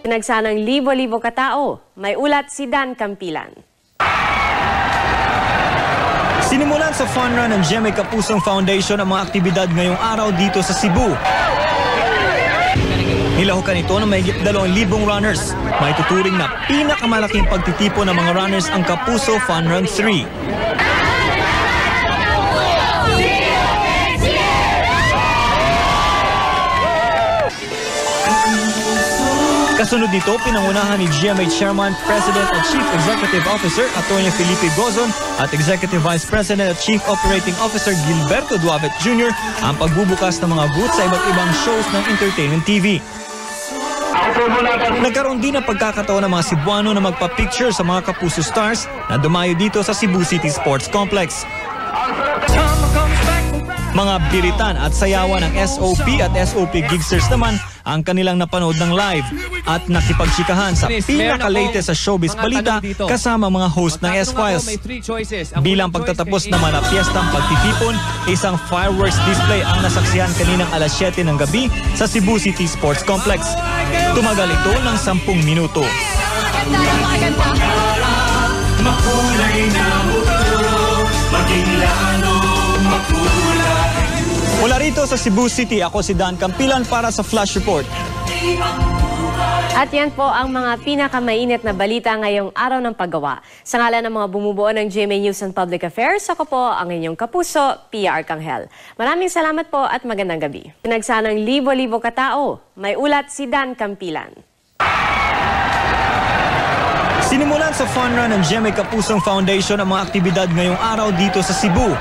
Pinagsanang libo-libo katao. May ulat si Dan Campilan. Sinimulan sa fun run ng GMA Kapusong Foundation ang mga aktibidad ngayong araw dito sa Cebu. Nilahukan ito ng mahigit 2,000 runners. May tuturing na pinakamalaking pagtitipon ng mga runners ang Kapuso Fun Run 3. Kasunod nito, pinangunahan ni GMA Chairman, President at Chief Executive Officer Atty. Felipe Gozon at Executive Vice President at Chief Operating Officer Gilberto Duavet Jr. ang pagbubukas ng mga booth sa iba't ibang shows ng entertainment TV. Nagkaroon din ng pagkakataon ng mga Cebuano na magpa-picture sa mga Kapuso stars na dumayo dito sa Cebu City Sports Complex. Mga biritan at sayawan ng SOP at SOP Gigsters naman ang kanilang napanood ng live at nakipagtsikahan sa pinaka-latest sa showbiz balita kasama mga host ng S-Files. Bilang pagtatapos naman ng piyestang pagtitipon, isang fireworks display ang nasaksihan kaninang alas 7 ng gabi sa Cebu City Sports Complex. Tumagal ito ng 10 minuto. Makulay na mundo, maging lalo makulay. Mula rito sa Cebu City, ako si Dan Campilan para sa Flash Report. At yan po ang mga pinakamainit na balita ngayong araw ng paggawa. Sa ngalan ng mga bumubuo ng GMA News and Public Affairs, ako po ang inyong kapuso, Pia Arcangel. Maraming salamat po at magandang gabi. Pinagsanang libo-libo katao. May ulat si Dan Campilan. Sinimulan sa fun run ng GMA Kapusong Foundation ang mga aktibidad ngayong araw dito sa Cebu.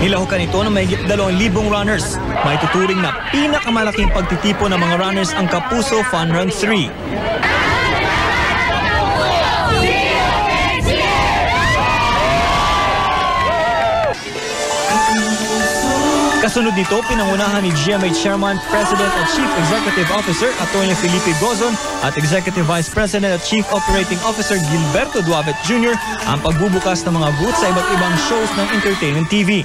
Nilahukan ito ng mahigit 2,000 runners. May tuturing na pinakamalaking pagtitipon ng mga runners ang Kapuso Fun Run 3. Kasunod nito, pinangunahan ni GMA Chairman, President at Chief Executive Officer Atty. Felipe Gozon at Executive Vice President at Chief Operating Officer Gilberto Duavet Jr. ang pagbubukas ng mga booth sa iba't ibang shows ng entertainment TV.